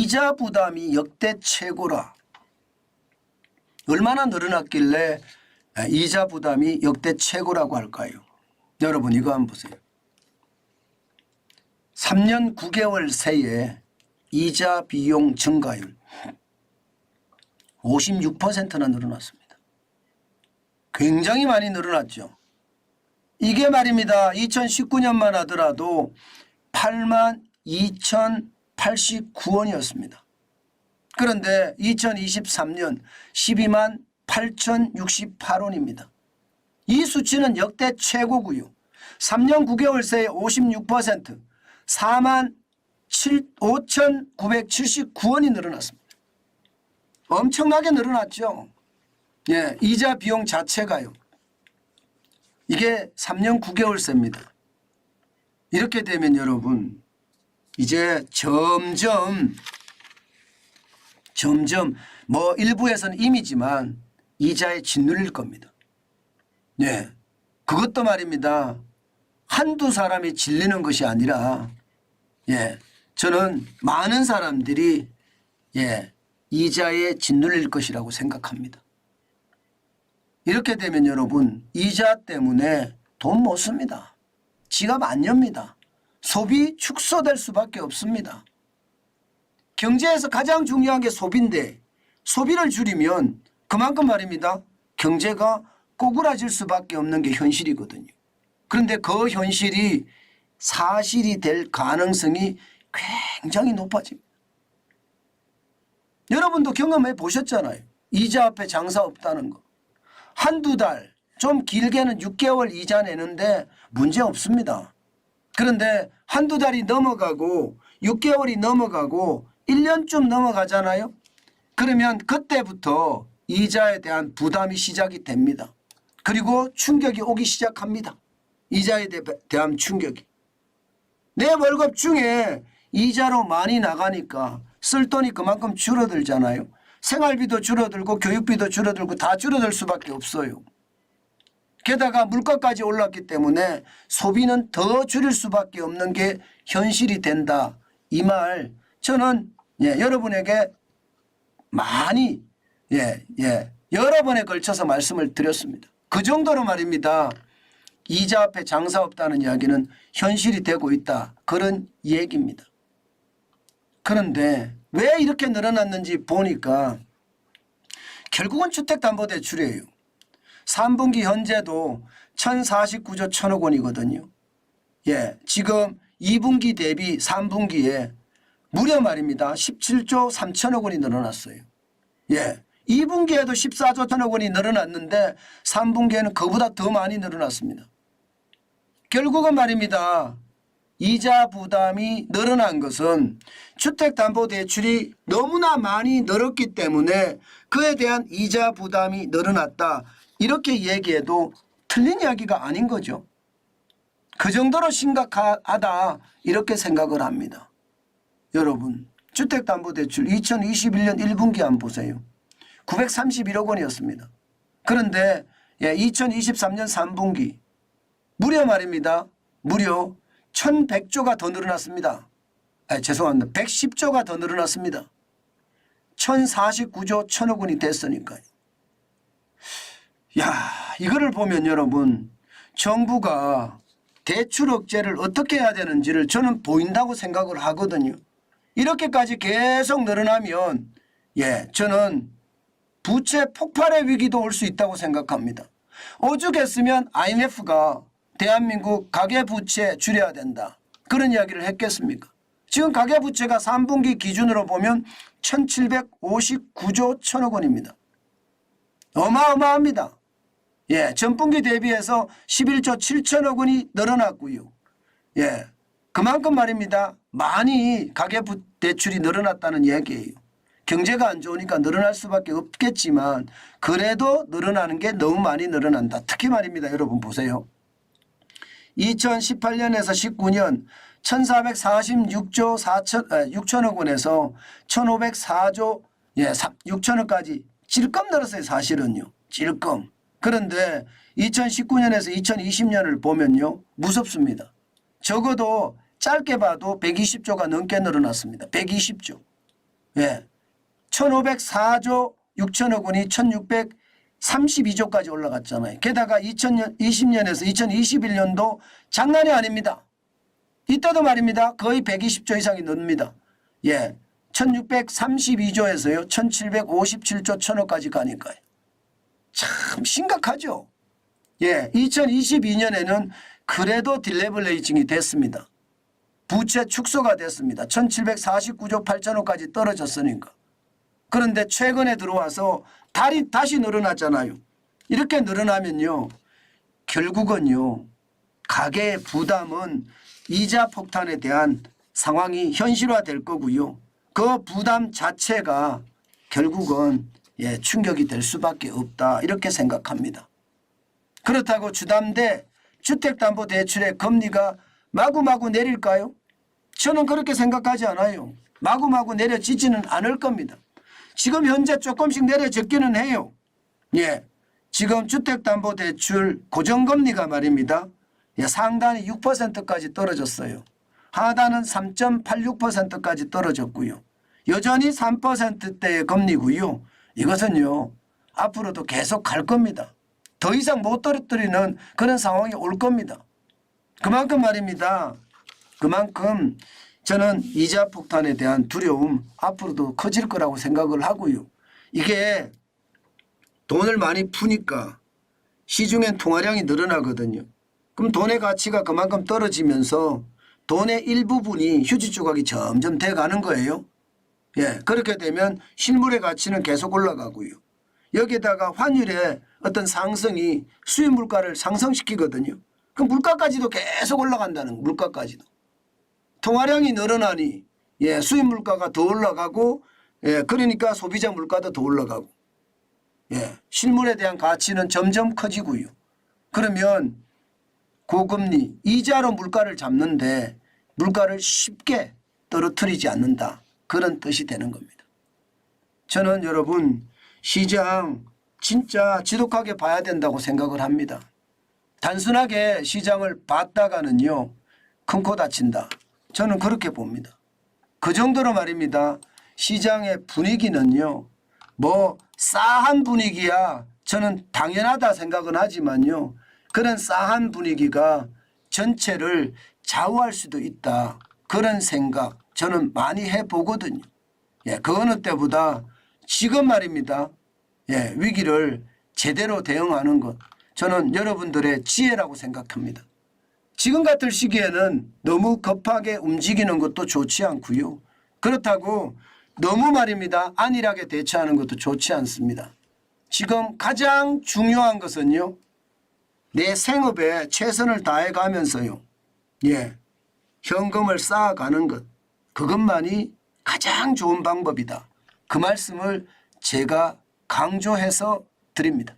이자 부담이 역대 최고라. 얼마나 늘어났길래 이자 부담이 역대 최고라고 할까요? 여러분 이거 한번 보세요. 3년 9개월 새에 이자 비용 증가율 56%나 늘어났습니다. 굉장히 많이 늘어났죠. 이게 말입니다. 2019년만 하더라도 82,089원이었습니다. 그런데 2023년 128,068원입니다. 이 수치는 역대 최고고요. 3년 9개월 새에 56% 45,979원이 늘어났습니다. 엄청나게 늘어났죠. 예, 이자 비용 자체가요. 이게 3년 9개월 새입니다. 이렇게 되면 여러분 이제 점점 뭐 일부에서는 임이지만 이자에 짓눌릴 겁니다. 네, 그것도 말입니다. 한두 사람이 질리는 것이 아니라 저는 많은 사람들이 이자에 짓눌릴 것이라고 생각합니다. 이렇게 되면 여러분 이자 때문에 돈 못 씁니다. 지갑 안 엽니다. 소비 축소될 수밖에 없습니다. 경제에서 가장 중요한 게 소비인데 소비를 줄이면 그만큼 말입니다. 경제가 꼬꾸라질 수밖에 없는 게 현실이거든요. 그런데 그 현실이 사실이 될 가능성이 굉장히 높아집니다. 여러분도 경험해 보셨잖아요. 이자 앞에 장사 없다는 거. 한두 달, 좀 길게는 6개월 이자 내는데 문제 없습니다. 그런데 한두 달이 넘어가고 6개월이 넘어가고 1년쯤 넘어가잖아요. 그러면 그때부터 이자에 대한 부담이 시작이 됩니다. 그리고 충격이 오기 시작합니다. 이자에 대한 충격이. 내 월급 중에 이자로 많이 나가니까 쓸 돈이 그만큼 줄어들잖아요. 생활비도 줄어들고 교육비도 줄어들고 다 줄어들 수밖에 없어요. 게다가 물가까지 올랐기 때문에 소비는 더 줄일 수밖에 없는 게 현실이 된다. 이 말 저는 여러분에게 많이 여러 번에 걸쳐서 말씀을 드렸습니다. 그 정도로 말입니다. 이자 앞에 장사 없다는 이야기는 현실이 되고 있다. 그런 얘기입니다. 그런데 왜 이렇게 늘어났는지 보니까 결국은 주택담보대출이에요. 3분기 현재도 1,049조 1,000억 원이거든요. 지금 2분기 대비 3분기에 무려 말입니다. 17조 3천억 원이 늘어났어요. 2분기에도 14조 1천억 원이 늘어났는데 3분기에는 그보다 더 많이 늘어났습니다. 결국은 말입니다. 이자 부담이 늘어난 것은 주택담보대출이 너무나 많이 늘었기 때문에 그에 대한 이자 부담이 늘어났다. 이렇게 얘기해도 틀린 이야기가 아닌 거죠. 그 정도로 심각하다 이렇게 생각을 합니다. 여러분 주택담보대출 2021년 1분기 한번 보세요. 931억 원이었습니다. 그런데 2023년 3분기 무려 말입니다. 무려 1100조가 더 늘어났습니다. 죄송합니다. 110조가 더 늘어났습니다. 1049조 1,000억 원이 됐으니까요. 이거를 보면 여러분 정부가 대출 억제를 어떻게 해야 되는지를 저는 보인다고 생각을 하거든요. 이렇게까지 계속 늘어나면 저는 부채 폭발의 위기도 올 수 있다고 생각합니다. 오죽했으면 IMF가 대한민국 가계부채 줄여야 된다. 그런 이야기를 했겠습니까? 지금 가계부채가 3분기 기준으로 보면 1,759조 1,000억 원입니다. 어마어마합니다. 전분기 대비해서 11조 7천억 원이 늘어났고요. 그만큼 말입니다. 많이 가계부대출이 늘어났다는 얘기예요. 경제가 안 좋으니까 늘어날 수밖에 없겠지만 그래도 늘어나는 게 너무 많이 늘어난다. 특히 말입니다. 여러분 보세요. 2018년에서 19년 1446조 6천억 원에서 1504조 6천억까지 찔끔 늘었어요. 사실은요. 찔끔. 그런데 2019년에서 2020년을 보면요. 무섭습니다. 적어도 짧게 봐도 120조가 넘게 늘어났습니다. 120조. 예. 1504조 6천억 원이 1632조까지 올라갔잖아요. 게다가 2020년에서 2021년도 장난이 아닙니다. 이때도 말입니다. 거의 120조 이상이 넘습니다. 예. 1632조에서요. 1757조 1000억까지 가니까요. 참 심각하죠. 예. 2022년에는 그래도 딜레버레이징이 됐습니다. 부채 축소가 됐습니다. 1749조 8천억까지 떨어졌으니까. 그런데 최근에 들어와서 다시 늘어났잖아요. 이렇게 늘어나면요. 결국은요. 가계의 부담은 이자 폭탄에 대한 상황이 현실화될 거고요. 그 부담 자체가 결국은 충격이 될 수밖에 없다. 이렇게 생각합니다. 그렇다고 주담대 주택담보대출의 금리가 마구마구 내릴까요? 저는 그렇게 생각하지 않아요. 마구마구 내려지지는 않을 겁니다. 지금 현재 조금씩 내려졌기는 해요. 예, 지금 주택담보대출 고정금리가 말입니다. 상단이 6%까지 떨어졌어요. 하단은 3.86%까지 떨어졌고요. 여전히 3%대의 금리고요. 이것은요. 앞으로도 계속 갈 겁니다. 더 이상 못 떨어뜨리는 그런 상황이 올 겁니다. 그만큼 말입니다. 그만큼 저는 이자 폭탄에 대한 두려움 앞으로도 커질 거라고 생각을 하고요. 이게 돈을 많이 푸니까 시중엔 통화량이 늘어나거든요. 그럼 돈의 가치가 그만큼 떨어지면서 돈의 일부분이 휴지 조각이 점점 돼가는 거예요. 예, 그렇게 되면 실물의 가치는 계속 올라가고요. 여기에다가 환율의 어떤 상승이 수입 물가를 상승시키거든요. 그럼 물가까지도 계속 올라간다는 거, 물가까지도. 통화량이 늘어나니 수입 물가가 더 올라가고 그러니까 소비자 물가도 더 올라가고 실물에 대한 가치는 점점 커지고요. 그러면 고금리 이자로 물가를 잡는데 물가를 쉽게 떨어뜨리지 않는다. 그런 뜻이 되는 겁니다. 저는 여러분 시장 진짜 지독하게 봐야 된다고 생각을 합니다. 단순하게 시장을 봤다가는요. 큰 코 다친다. 저는 그렇게 봅니다. 그 정도로 말입니다. 시장의 분위기는요. 뭐 싸한 분위기야 저는 당연하다 생각은 하지만요. 그런 싸한 분위기가 전체를 좌우할 수도 있다. 그런 생각 저는 많이 해보거든요. 그 어느 때보다 지금 말입니다. 위기를 제대로 대응하는 것 저는 여러분들의 지혜라고 생각합니다. 지금 같은 시기에는 너무 급하게 움직이는 것도 좋지 않고요. 그렇다고 너무 말입니다. 안일하게 대처하는 것도 좋지 않습니다. 지금 가장 중요한 것은요. 내 생업에 최선을 다해가면서요. 현금을 쌓아가는 것. 그것만이 가장 좋은 방법이다. 그 말씀을 제가 강조해서 드립니다.